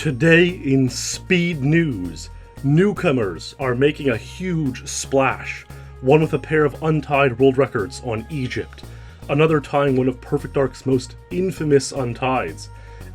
Today in Speed News, newcomers are making a huge splash. One with a pair of untied world records on Egypt, another tying one of Perfect Dark's most infamous untieds,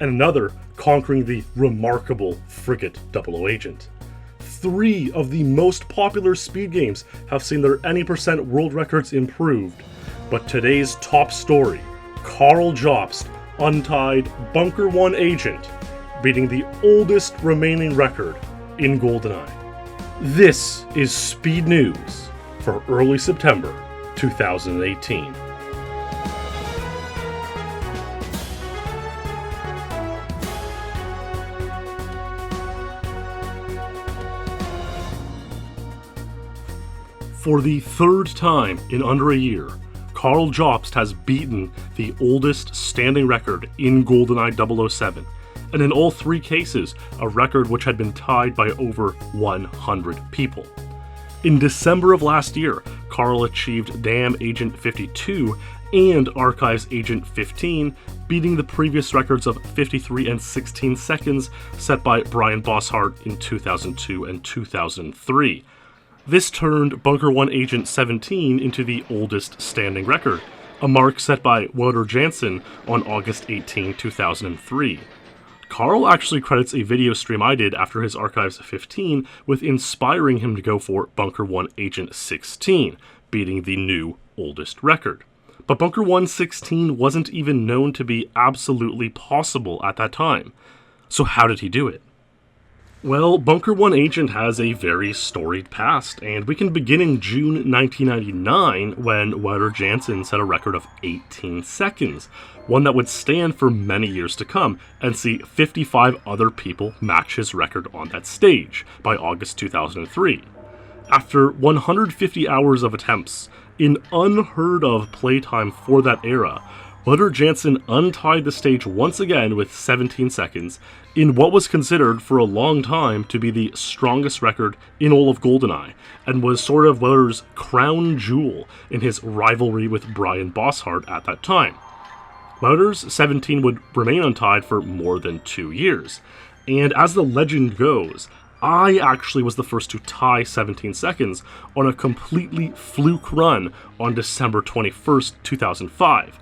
and another conquering the remarkable Frigate 00 Agent. 3 of the most popular speed games have seen their any % world records improved, but today's top story, Karl Jobst, untied Bunker 1 Agent, beating the oldest remaining record in GoldenEye. This is Speed News for early September 2018. For the third time in under a year, Karl Jobst has beaten the oldest standing record in GoldenEye 007, and in all 3 cases, a record which had been tied by over 100 people. In December of last year, Karl achieved DAM Agent 52 and Archives Agent 15, beating the previous records of 53 and 16 seconds set by Brian Bosshart in 2002 and 2003. This turned Bunker 1 Agent 17 into the oldest standing record, a mark set by Wouter Jansen on August 18, 2003. Karl actually credits a video stream I did after his Archives 15 with inspiring him to go for Bunker 1 Agent 16, beating the new oldest record. But Bunker 1 16 wasn't even known to be absolutely possible at that time. So how did he do it? Well, Bunker 1 Agent has a very storied past, and we can begin in June 1999 when Wouter Jansen set a record of 18 seconds, one that would stand for many years to come, and see 55 other people match his record on that stage by August 2003. After 150 hours of attempts, in unheard of playtime for that era, Wouter Jansen untied the stage once again with 17 seconds, in what was considered for a long time to be the strongest record in all of GoldenEye, and was sort of Wouter's crown jewel in his rivalry with Brian Bosshart at that time. Wouter's 17 would remain untied for more than 2 years, and as the legend goes, I actually was the first to tie 17 seconds on a completely fluke run on December 21st, 2005.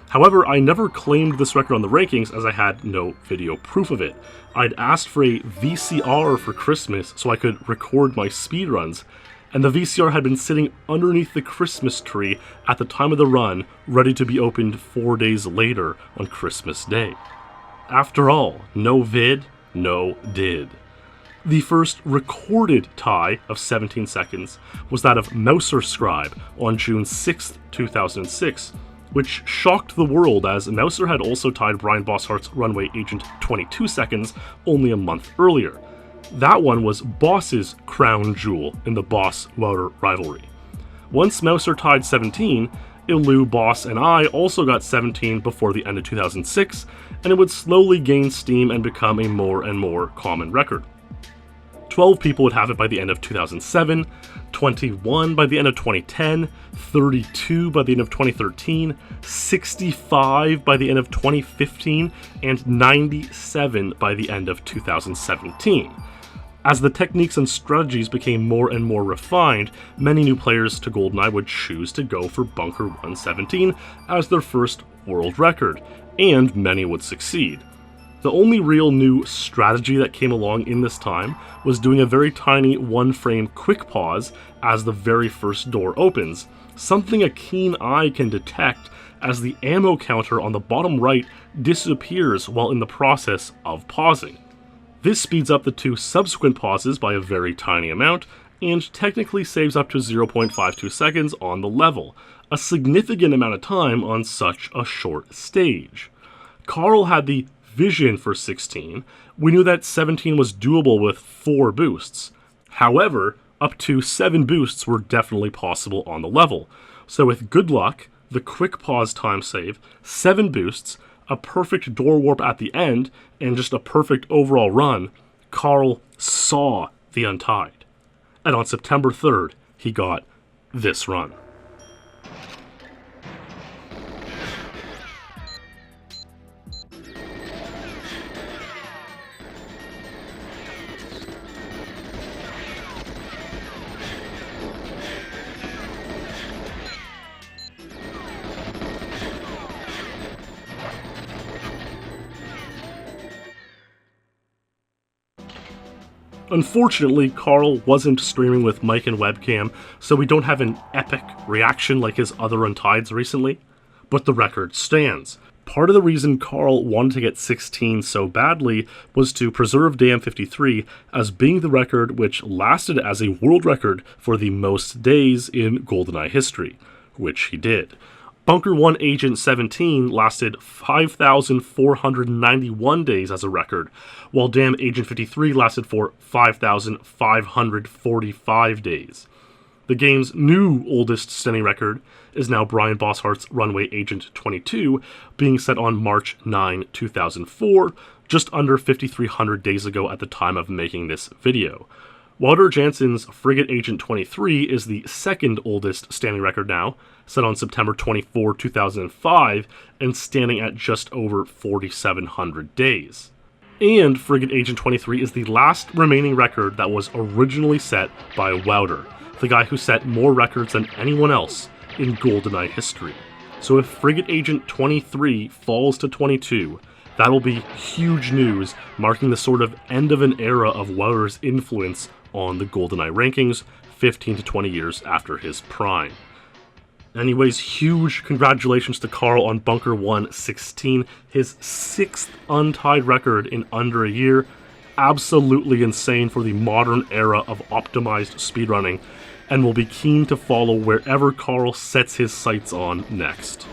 However, I never claimed this record on the rankings as I had no video proof of it. I'd asked for a VCR for Christmas so I could record my speedruns, and the VCR had been sitting underneath the Christmas tree at the time of the run, ready to be opened 4 days later on Christmas Day. After all, no vid, no did. The first recorded tie of 17 seconds was that of Mouser Scribe on June 6, 2006, which shocked the world as Mouser had also tied Brian Bosshart's Runway Agent 22 seconds only a month earlier. That one was Boss's crown jewel in the Boss-Wouter rivalry. Once Mouser tied 17, Illu, Boss, and I also got 17 before the end of 2006, and it would slowly gain steam and become a more and more common record. 12 people would have it by the end of 2007, 21 by the end of 2010, 32 by the end of 2013, 65 by the end of 2015, and 97 by the end of 2017. As the techniques and strategies became more and more refined, many new players to GoldenEye would choose to go for Bunker 117 as their first world record, and many would succeed. The only real new strategy that came along in this time was doing a very tiny 1-frame quick pause as the very first door opens, something a keen eye can detect as the ammo counter on the bottom right disappears while in the process of pausing. This speeds up the 2 subsequent pauses by a very tiny amount, and technically saves up to 0.52 seconds on the level, a significant amount of time on such a short stage. Karl had the vision for 16, we knew that 17 was doable with 4 boosts. However, up to 7 boosts were definitely possible on the level. So with good luck, the quick pause time save, 7 boosts, a perfect door warp at the end, and just a perfect overall run, Karl saw the untied. And on September 3rd, he got this run. Unfortunately, Karl wasn't streaming with mic and webcam, so we don't have an epic reaction like his other Untieds recently, but the record stands. Part of the reason Karl wanted to get 16 so badly was to preserve DAM53 as being the record which lasted as a world record for the most days in GoldenEye history, which he did. Bunker 1 Agent 17 lasted 5,491 days as a record, while DAM Agent 53 lasted for 5,545 days. The game's new oldest standing record is now Brian Bosshart's Runway Agent 22, being set on March 9, 2004, just under 5,300 days ago at the time of making this video. Walter Jansen's Frigate Agent 23 is the second oldest standing record now, set on September 24, 2005, and standing at just over 4,700 days. And Frigate Agent 23 is the last remaining record that was originally set by Wouter, the guy who set more records than anyone else in GoldenEye history. So if Frigate Agent 23 falls to 22, that'll be huge news, marking the sort of end of an era of Wouter's influence on the GoldenEye rankings, 15 to 20 years after his prime. Anyways, huge congratulations to Karl on Bunker 1 16, his 6th untied record in under a year. Absolutely insane for the modern era of optimized speedrunning, and will be keen to follow wherever Karl sets his sights on next.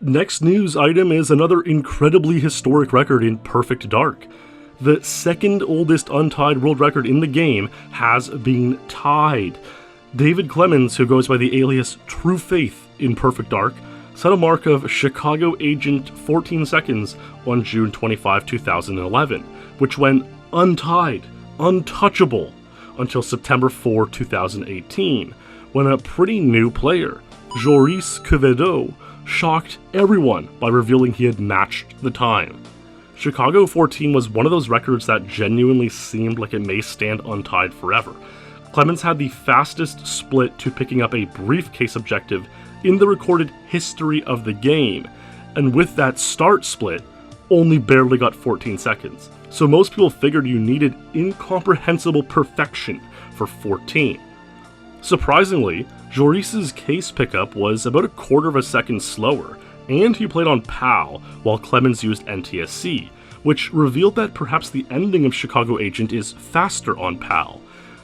Next news item is another incredibly historic record in Perfect Dark. The second oldest untied world record in the game has been tied. David Clemens, who goes by the alias True Faith in Perfect Dark, set a mark of Chicago Agent 14 seconds on June 25, 2011, which went untied, untouchable, until September 4, 2018, when a pretty new player, Joris Quevedo, shocked everyone by revealing he had matched the time. Chicago 14 was one of those records that genuinely seemed like it may stand untied forever. Clemens had the fastest split to picking up a briefcase objective in the recorded history of the game, and with that start split, only barely got 14 seconds. So most people figured you needed incomprehensible perfection for 14. Surprisingly, Joris's case pickup was about a quarter of a second slower, and he played on PAL while Clemens used NTSC, which revealed that perhaps the ending of Chicago Agent is faster on PAL,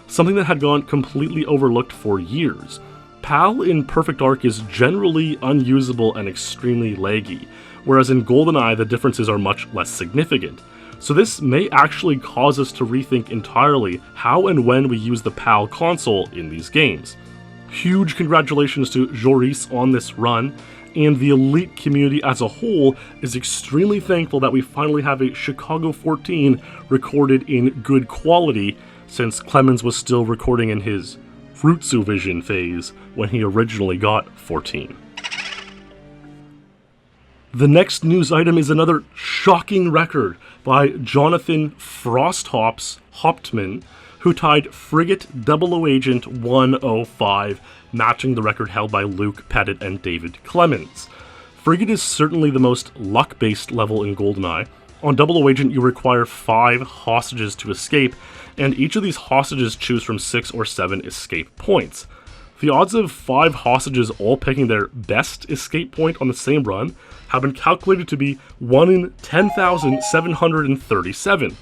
something that had gone completely overlooked for years. PAL in Perfect Dark is generally unusable and extremely laggy, whereas in GoldenEye the differences are much less significant. So this may actually cause us to rethink entirely how and when we use the PAL console in these games. Huge congratulations to Joris on this run, and the Elite community as a whole is extremely thankful that we finally have a Chicago 14 recorded in good quality, since Clemens was still recording in his Fruitsu Vision phase when he originally got 14. The next news item is another shocking record by Jonathan FrostHops Hauptmann, who tied Frigate 00 Agent 105, matching the record held by Luke Pettit and David Clemens. Frigate is certainly the most luck-based level in GoldenEye. On 00 Agent, you require 5 hostages to escape, and each of these hostages choose from 6 or 7 escape points. The odds of 5 hostages all picking their best escape point on the same run have been calculated to be 1 in 10,737.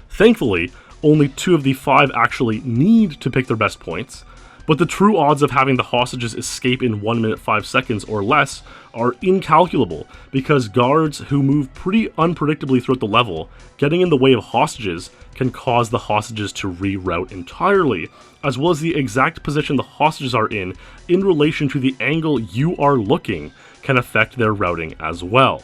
Thankfully, only 2 of the 5 actually need to pick their best points, but the true odds of having the hostages escape in 1 minute 5 seconds or less are incalculable, because guards who move pretty unpredictably throughout the level, getting in the way of hostages can cause the hostages to reroute entirely, as well as the exact position the hostages are in relation to the angle you are looking can affect their routing as well.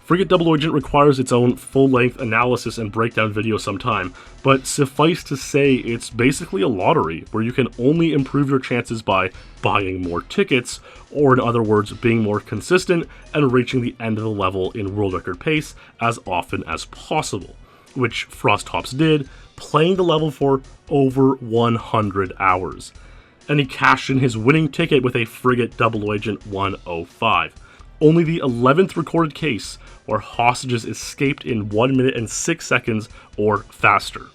Frigate 00 Agent requires its own full-length analysis and breakdown video sometime, but suffice to say it's basically a lottery where you can only improve your chances by buying more tickets, or in other words, being more consistent and reaching the end of the level in world record pace as often as possible, which FrostHops did, playing the level for over 100 hours. And he cashed in his winning ticket with a Frigate 00 Agent 105. only the 11th recorded case where hostages escaped in 1 minute and 6 seconds or faster.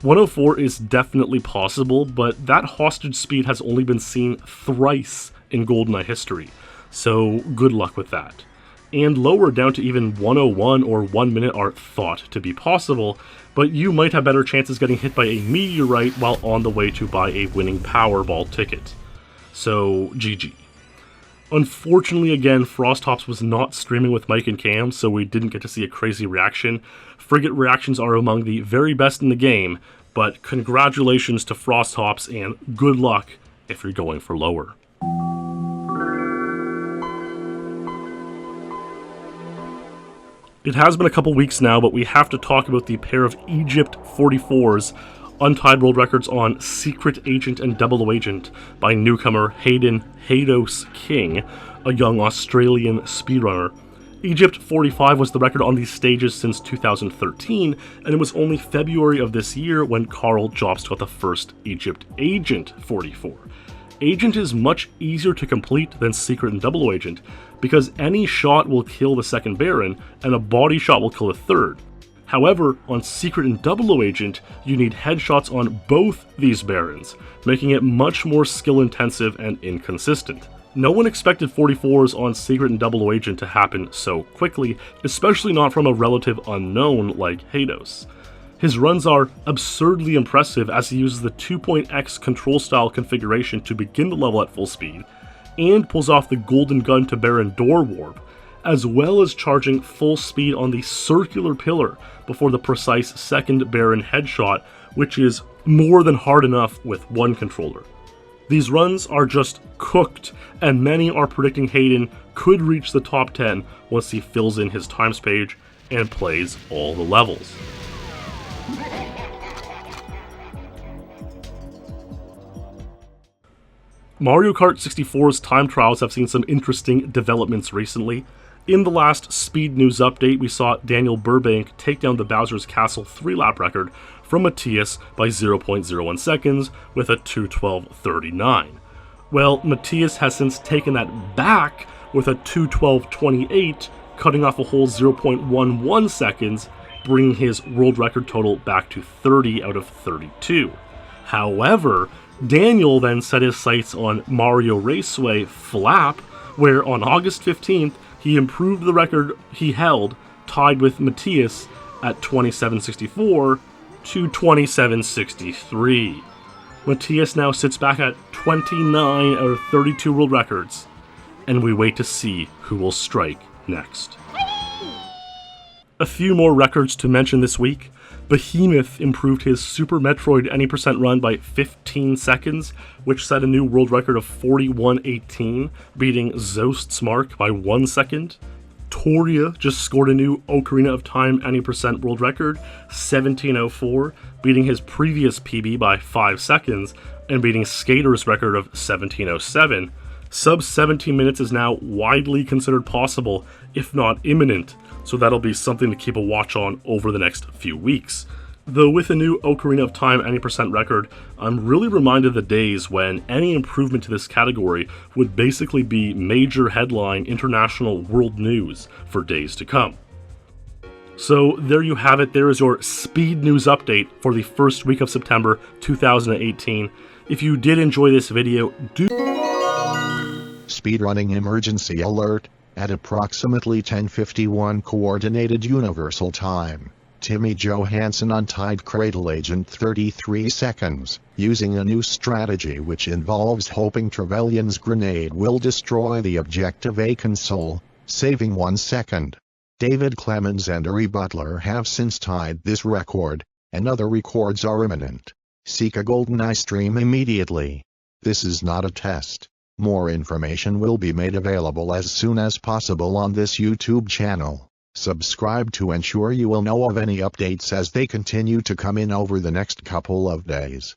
104 is definitely possible, but that hostage speed has only been seen thrice in GoldenEye history, so good luck with that. And lower down to even 101 or 1 minute are thought to be possible, but you might have better chances getting hit by a meteorite while on the way to buy a winning Powerball ticket. So, GG. Unfortunately, again, FrostHops was not streaming with Mike and Cam, so we didn't get to see a crazy reaction. Frigate reactions are among the very best in the game, but congratulations to FrostHops and good luck if you're going for lower. It has been a couple weeks now, but we have to talk about the pair of Egypt 44's untied world records on Secret Agent and Double Agent by newcomer Hayden Heydos King, a young Australian speedrunner. Egypt 45 was the record on these stages since 2013, and it was only February of this year when Karl Jobst got the first Egypt Agent 44. Agent is much easier to complete than Secret and Double Agent, because any shot will kill the second Baron, and a body shot will kill the third. However, on Secret and Double Agent, you need headshots on both these Barons, making it much more skill intensive and inconsistent. No one expected 44s on Secret and Double Agent to happen so quickly, especially not from a relative unknown like Heydos. His runs are absurdly impressive as he uses the 2.x control style configuration to begin the level at full speed, and pulls off the golden gun to Baron door warp, as well as charging full speed on the circular pillar before the precise second Baron headshot, which is more than hard enough with one controller. These runs are just cooked, and many are predicting Hayden could reach the top 10 once he fills in his times page and plays all the levels. Mario Kart 64's time trials have seen some interesting developments recently. In the last SpeedNews update, we saw Daniel Burbank take down the Bowser's Castle 3-lap record from Matthias by 0.01 seconds with a 2:12.39. Well, Matthias has since taken that back with a 2:12.28, cutting off a whole 0.11 seconds, bringing his world record total back to 30 out of 32. However, Daniel then set his sights on Mario Raceway Flap, where on August 15th, he improved the record he held, tied with Matthias at 27.64 to 27.63. Matthias now sits back at 29 out of 32 world records, and we wait to see who will strike next. A few more records to mention this week. Behemoth improved his Super Metroid any percent run by 15 seconds, which set a new world record of 41.18, beating Zost's mark by 1 second. Toria just scored a new Ocarina of Time any percent world record, 17.04, beating his previous PB by 5 seconds, and beating Skater's record of 17.07. Sub 17 minutes is now widely considered possible, if not imminent, so that'll be something to keep a watch on over the next few weeks. Though with a new Ocarina of Time any percent record, I'm really reminded of the days when any improvement to this category would basically be major headline international world news for days to come. So there you have it, there is your Speed News update for the first week of September 2018. If you did enjoy this video, do... Speedrunning emergency alert. At approximately 10:51 Coordinated Universal Time, Timmy Johansson untied Cradle Agent 33 seconds, using a new strategy which involves hoping Trevelyan's grenade will destroy the Objective A console, saving 1 second. David Clemens and Uri Butler have since tied this record, and other records are imminent. Seek a GoldenEye stream immediately. This is not a test. More information will be made available as soon as possible on this YouTube channel. Subscribe to ensure you will know of any updates as they continue to come in over the next couple of days.